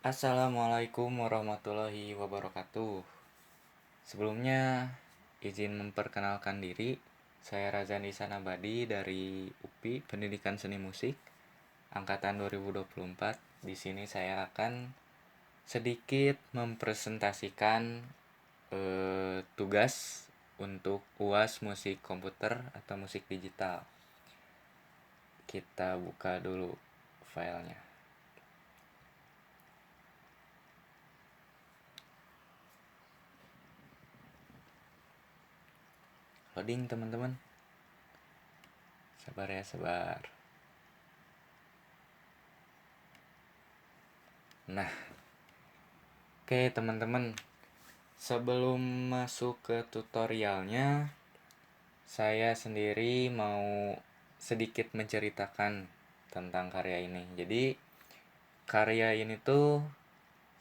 Assalamualaikum warahmatullahi wabarakatuh. Sebelumnya izin memperkenalkan diri. Saya Razani Sanabadi dari UPI Pendidikan Seni Musik angkatan 2024. Di sini saya akan sedikit mempresentasikan tugas untuk UAS musik komputer atau musik digital. Kita buka dulu filenya. Loading teman-teman. Sabar ya, sabar. Nah, oke teman-teman. Sebelum masuk ke tutorialnya, saya sendiri mau sedikit menceritakan tentang karya ini. Jadi, karya ini tuh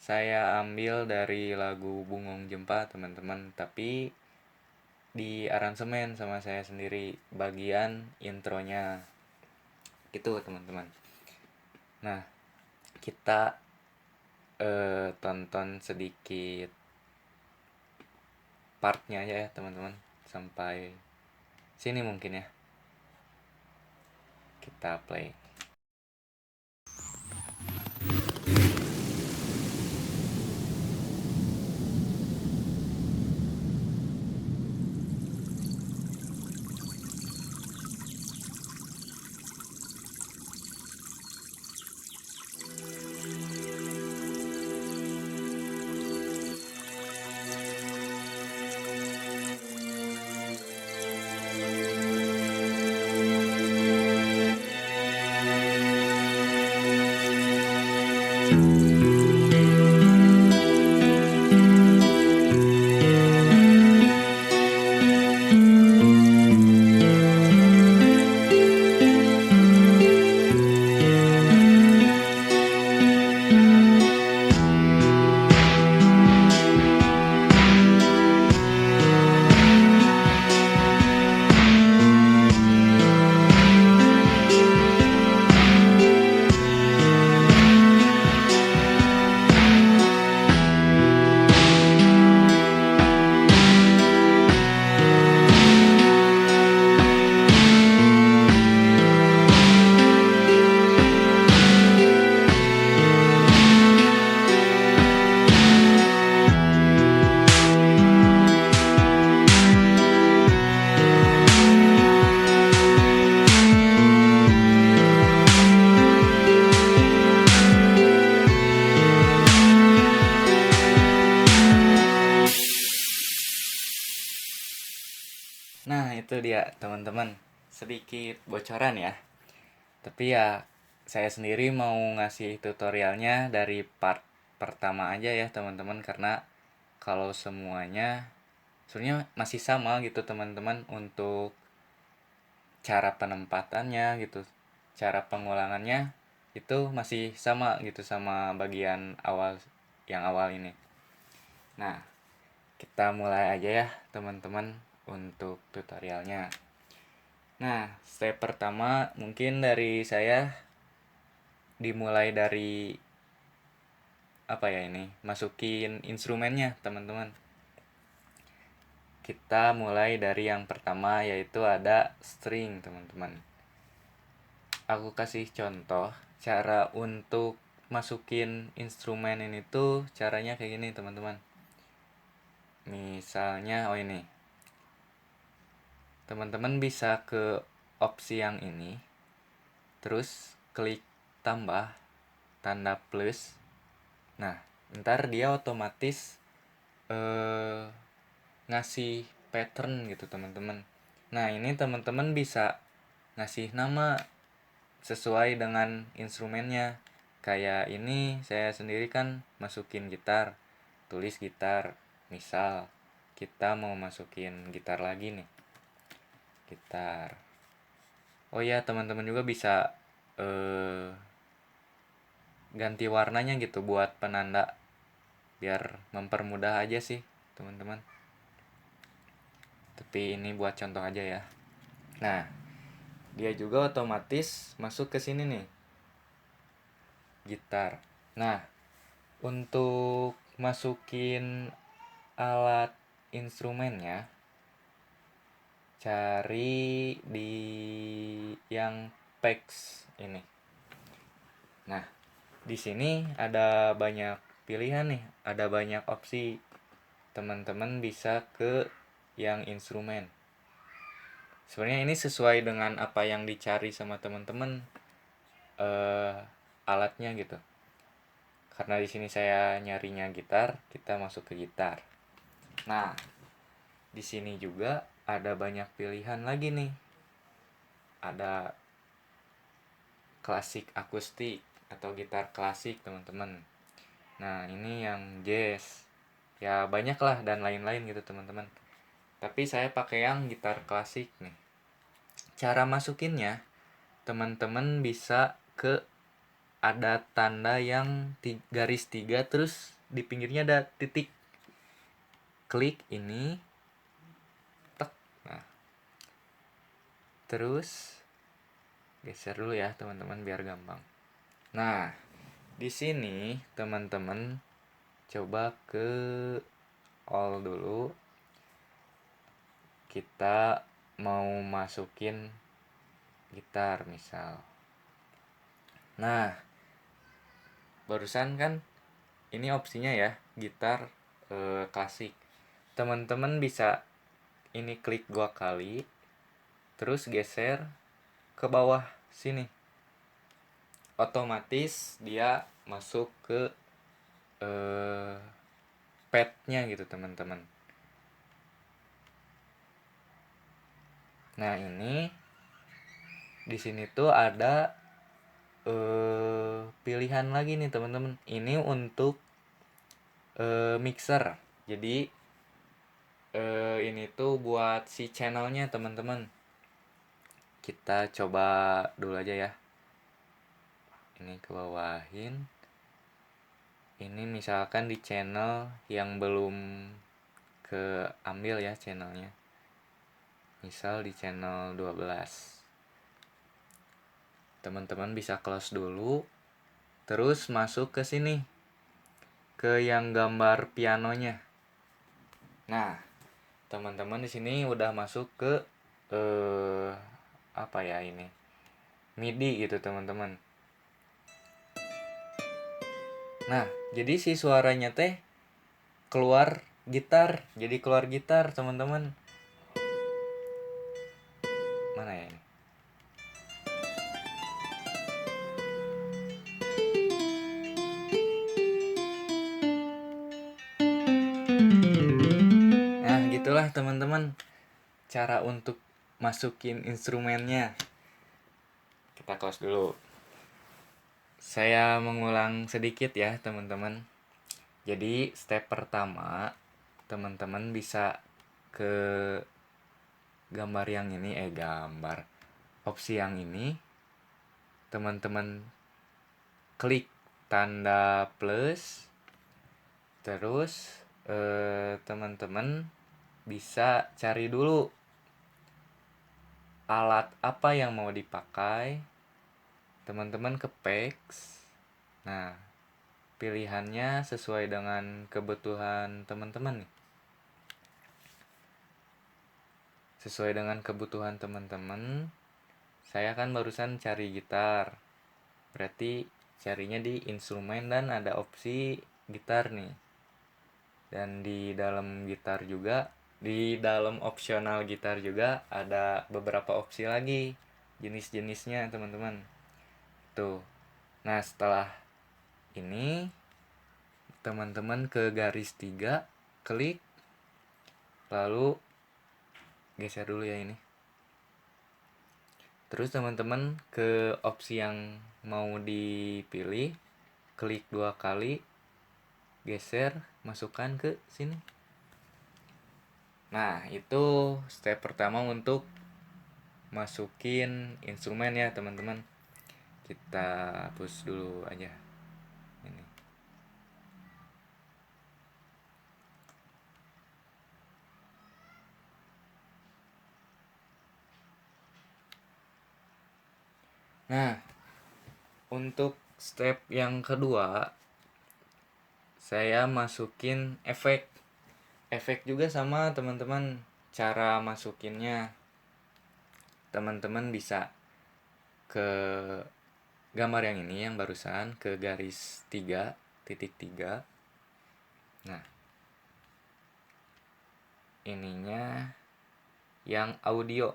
saya ambil dari lagu Bungong Jempa, teman-teman. Tapi di aransemen sama saya sendiri bagian intronya. Gitu, teman-teman. Nah, kita tonton sedikit partnya aja ya, teman-teman. Sampai sini mungkin ya. Kita play. Nah, itu dia teman-teman. Sedikit bocoran ya. Tapi ya saya sendiri mau ngasih tutorialnya dari part pertama aja ya, teman-teman, karena kalau semuanya sebenarnya masih sama gitu, teman-teman, untuk cara penempatannya gitu. Cara pengulangannya itu masih sama gitu sama bagian awal yang awal ini. Nah, kita mulai aja ya, teman-teman, untuk tutorialnya. Nah, step pertama mungkin dari saya dimulai dari apa ya ini? Masukin instrumennya, teman-teman. Kita mulai dari yang pertama yaitu ada string, teman-teman. Aku kasih contoh cara untuk masukin instrumen ini tuh caranya kayak gini, teman-teman. Misalnya ini. Teman-teman bisa ke opsi yang ini. Terus klik tambah tanda plus. Nah, ntar dia otomatis ngasih pattern gitu, teman-teman. Nah, ini teman-teman bisa ngasih nama sesuai dengan instrumennya. Kayak ini saya sendiri kan masukin gitar, tulis gitar. Misal kita mau masukin gitar lagi nih. Gitar. Oh ya, teman-teman juga bisa ganti warnanya gitu buat penanda, biar mempermudah aja sih, teman-teman. Tapi ini buat contoh aja ya. Nah, dia juga otomatis masuk ke sini nih, gitar. Nah, Untuk masukin alat instrumennya, cari di yang PAX ini. Nah, di sini ada banyak pilihan nih, ada banyak opsi. Teman-teman bisa ke yang instrumen. Sebenarnya ini sesuai dengan apa yang dicari sama teman-teman, alatnya gitu. Karena di sini saya nyarinya gitar, kita masuk ke gitar. Nah, di sini juga ada banyak pilihan lagi nih. Ada klasik akustik atau gitar klasik, teman-teman. Nah, ini yang jazz. Ya, banyak lah dan lain-lain gitu, teman-teman. Tapi saya pakai yang gitar klasik nih. Cara masukinnya, teman-teman bisa ke ada tanda yang garis 3 terus di pinggirnya ada titik. Klik ini. Tek. Nah. Terus geser dulu ya, teman-teman, biar gampang. Nah, di sini teman-teman coba ke all dulu. Kita mau masukin gitar misal. Nah, barusan kan ini opsinya ya, gitar klasik. Teman-teman bisa ini klik 2 kali, terus geser ke bawah sini. Otomatis dia masuk ke padnya gitu, teman-teman. Nah, ini di sini tuh ada pilihan lagi nih, teman-teman. Ini untuk mixer. Jadi ini tuh buat si channelnya, teman-teman. Kita coba dulu aja ya. Ini ke bawahin. Ini misalkan di channel yang belum keambil ya channelnya. Misal di channel 12. Teman-teman bisa close dulu. Terus masuk ke sini. Ke yang gambar pianonya. Nah, teman-teman di sini udah masuk ke apa ya ini? MIDI gitu, teman-teman. Nah, jadi si suaranya teh keluar gitar. Jadi keluar gitar, teman-teman. Mana ya ini? Nah, gitulah, teman-teman, cara untuk masukin instrumennya. Kita close dulu. Saya mengulang sedikit ya, teman-teman. Jadi step pertama, teman-teman bisa ke gambar yang ini, opsi yang ini. Teman-teman klik tanda plus. Terus teman-teman bisa cari dulu alat apa yang mau dipakai. Teman-teman ke PAX. Nah, pilihannya sesuai dengan kebutuhan teman-teman nih. Sesuai dengan kebutuhan teman-teman. Saya kan barusan cari gitar. Berarti carinya di instrumen dan ada opsi gitar nih. Dan di dalam gitar juga, di dalam opsional gitar juga ada beberapa opsi lagi jenis-jenisnya, teman-teman. Tuh. Nah, setelah ini teman-teman ke garis 3, klik, lalu geser dulu ya ini. Terus teman-teman ke opsi yang mau dipilih, klik 2 kali, geser, masukkan ke sini. Nah, itu step pertama untuk masukin instrumen ya, teman-teman. Kita hapus dulu aja ini. Nah, untuk step yang kedua, saya masukin efek. Efek juga sama teman-teman, cara masukinnya teman-teman bisa ke gambar yang ini yang barusan, ke garis 3.3. Nah, ininya yang audio,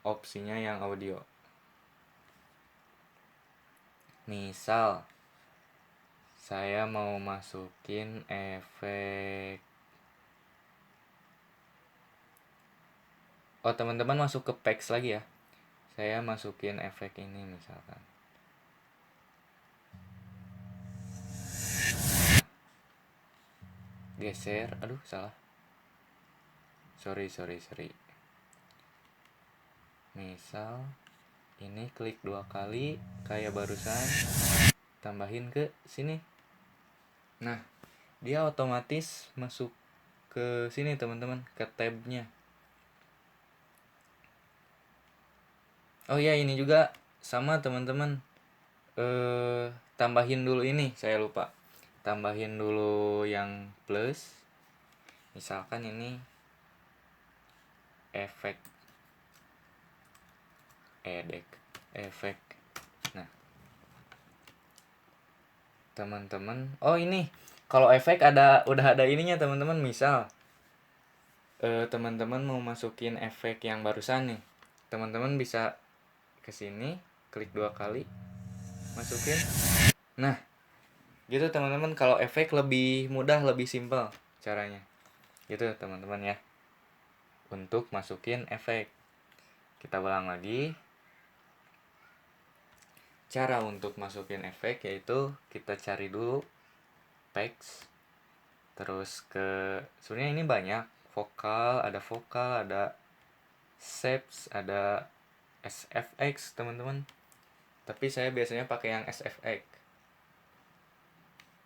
opsinya yang audio. Misal saya mau masukin efek. Oh, teman-teman masuk ke packs lagi ya. Saya masukin efek ini misalkan. Geser, aduh salah. Sorry. Misal ini klik 2 kali kayak barusan, tambahin ke sini. Nah, dia otomatis masuk ke sini teman-teman, ke tabnya. Oh ya, ini juga sama teman-teman. Tambahin dulu ini, saya lupa. Tambahin dulu yang plus. Misalkan ini efek efek. Nah, teman-teman, oh ini kalau efek udah ada ininya teman-teman. Misal teman-teman mau masukin efek yang barusan nih, teman-teman bisa ke sini, klik 2 kali, masukin. Nah, gitu teman-teman. Kalau efek lebih mudah, lebih simpel caranya. Gitu teman-teman ya. Untuk masukin efek. Kita ulang lagi. Cara untuk masukin efek yaitu kita cari dulu packs. Terus sebenarnya ini banyak, vokal, ada shapes, ada SFX teman-teman. Tapi saya biasanya pakai yang SFX.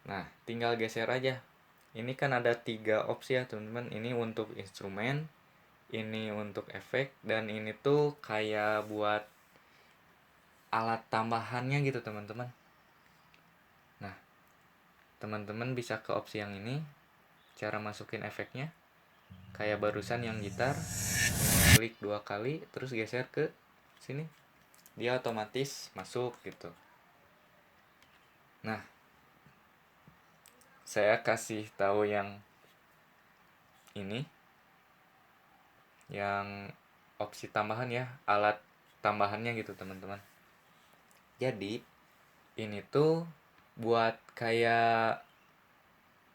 Nah, tinggal geser aja. Ini kan ada 3 opsi ya teman-teman. Ini untuk instrumen, ini untuk efek, dan ini tuh kayak buat alat tambahannya gitu teman-teman. Nah, teman-teman bisa ke opsi yang ini, cara masukin efeknya kayak barusan yang gitar. Klik 2 kali terus geser ke sini, dia otomatis masuk gitu. Nah, saya kasih tahu yang ini, yang opsi tambahan ya, alat tambahannya gitu teman-teman. Jadi ini tuh buat kayak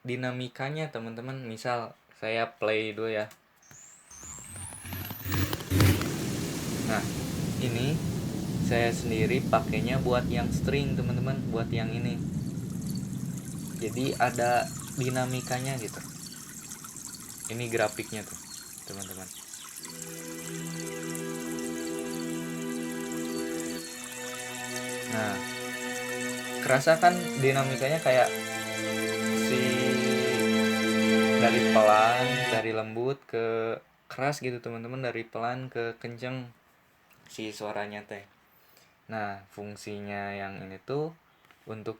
dinamikanya teman-teman. Misal saya play dulu ya. Nah, ini saya sendiri pakainya buat yang string teman-teman, buat yang ini. Jadi ada dinamikanya gitu. Ini grafiknya tuh teman-teman. Nah, kerasa kan dinamikanya kayak si dari pelan, dari lembut ke keras gitu teman-teman, dari pelan ke kenceng si suaranya teh. Nah, fungsinya yang ini tuh untuk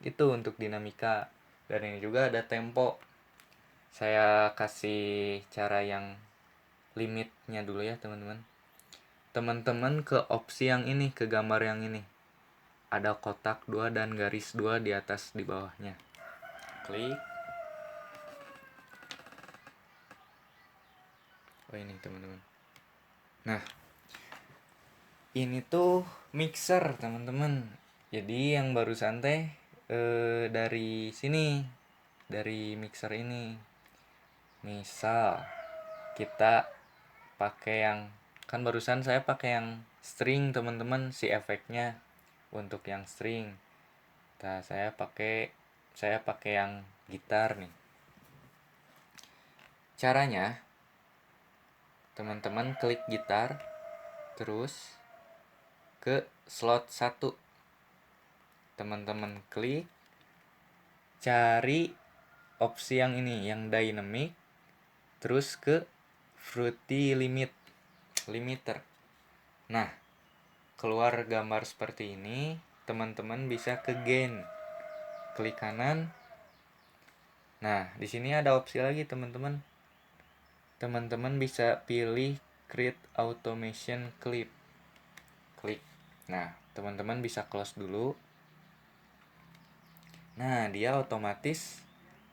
dinamika, dan ini juga ada tempo. Saya kasih cara yang limitnya dulu ya teman-teman. Teman-teman ke opsi yang ini, ke gambar yang ini, ada kotak 2 dan garis 2 di atas di bawahnya. Klik. Oh ini teman-teman. Nah, ini tuh mixer teman-teman. Jadi yang barusan teh dari sini, dari mixer ini. Misal kita pakai yang, kan barusan saya pakai yang string teman-teman, si efeknya untuk yang string. Nah, saya pakai yang gitar nih. Caranya teman-teman klik gitar, terus ke slot 1. Teman-teman klik, cari opsi yang ini, yang dynamic, terus ke fruity limiter. Nah, keluar gambar seperti ini. Teman-teman bisa ke gain, klik kanan, Nah, di sini ada opsi lagi teman-teman. Teman-teman bisa pilih create automation clip. Klik. Nah, teman-teman bisa close dulu. Nah, dia otomatis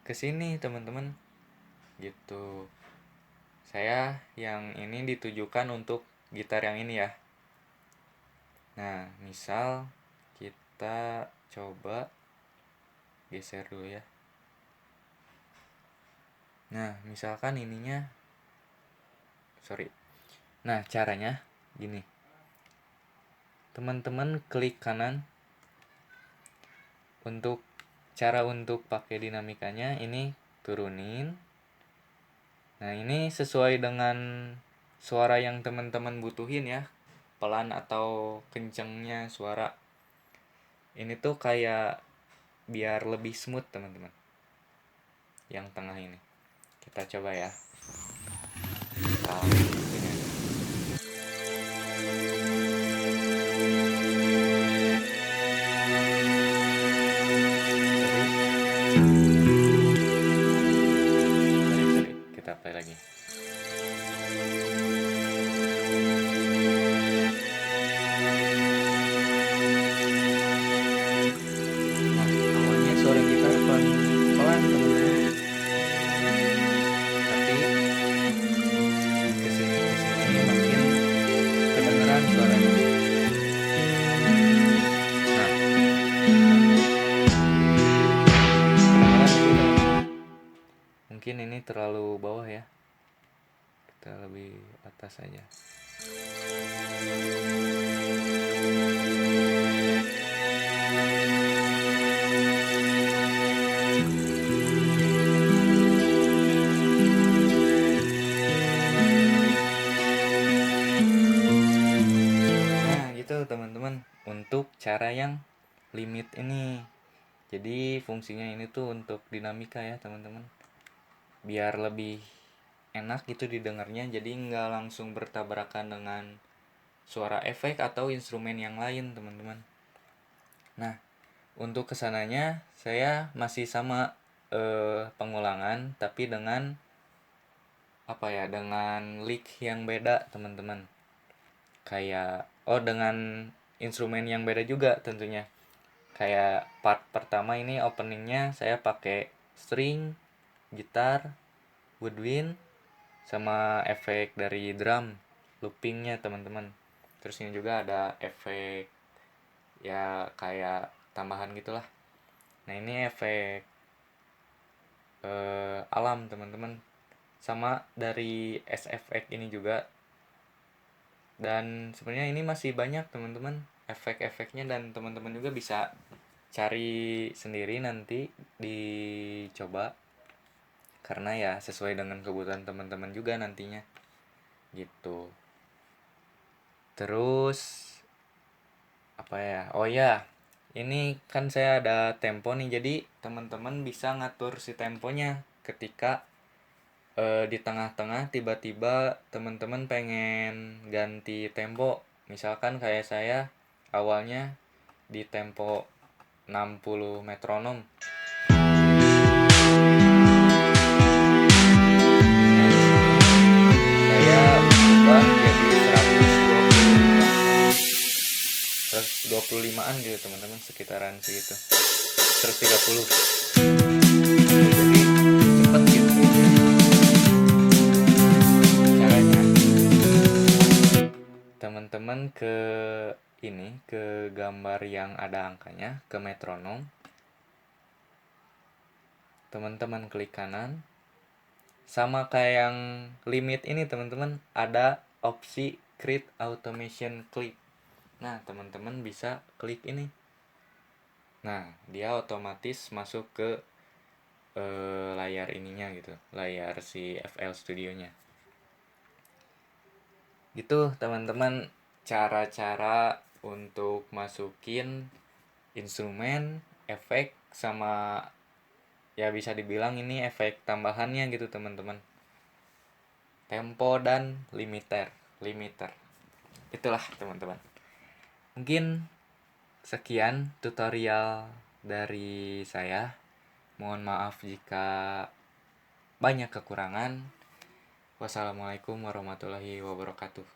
ke sini teman-teman. Gitu. Saya yang ini ditujukan untuk gitar yang ini ya. Nah, misal kita coba geser dulu ya. Nah, misalkan ininya sorry. Nah, caranya gini. Teman-teman klik kanan. Untuk cara untuk pakai dinamikanya ini turunin. Nah, ini sesuai dengan suara yang teman-teman butuhin ya. Pelan atau kencengnya suara. Ini tuh kayak biar lebih smooth teman-teman. Yang tengah ini. Kita coba ya. Kita play lagi. Nah, awalnya suara gitar pelan teman-teman. Tapi kesini makin kedengeran suaranya. Nah, kedengeran itu mungkin ini terlalu bawah ya. Kita lebih atas aja. Nah, gitu teman-teman. Untuk cara yang limit ini. Jadi fungsinya ini tuh untuk dinamika ya teman-teman. Biar lebih enak gitu didengarnya, jadi nggak langsung bertabrakan dengan suara efek atau instrumen yang lain teman-teman. Nah, untuk kesananya saya masih sama pengulangan tapi dengan dengan lick yang beda teman-teman. Kayak dengan instrumen yang beda juga tentunya. Kayak part pertama ini openingnya saya pakai string, gitar, woodwind, sama efek dari drum loopingnya teman-teman. Terus ini juga ada efek ya kayak tambahan gitulah. Nah, ini efek alam teman-teman, sama dari SFX ini juga. Dan sebenarnya ini masih banyak teman-teman efek-efeknya, dan teman-teman juga bisa cari sendiri nanti dicoba, karena ya sesuai dengan kebutuhan teman-teman juga nantinya gitu. Terus oh ya, ini kan saya ada tempo nih, jadi teman-teman bisa ngatur si temponya ketika di tengah-tengah tiba-tiba teman-teman pengen ganti tempo. Misalkan kayak saya awalnya di tempo 60 metronom. Saya ubah jadi 125an gitu teman-teman, sekitaran segitu. 130. Jadi cepet gitu caranya. Teman-teman ke gambar yang ada angkanya, ke metronom. Teman-teman klik kanan. Sama kayak yang limit ini teman-teman, ada opsi create automation clip. Nah, teman-teman bisa klik ini. Nah, dia otomatis masuk ke layar ininya gitu, layar si FL Studio-nya. Gitu teman-teman, cara-cara untuk masukin instrumen, efek, sama ya bisa dibilang ini efek tambahannya gitu teman-teman. Tempo dan limiter. Itulah teman-teman. Mungkin sekian tutorial dari saya. Mohon maaf jika banyak kekurangan. Wassalamualaikum warahmatullahi wabarakatuh.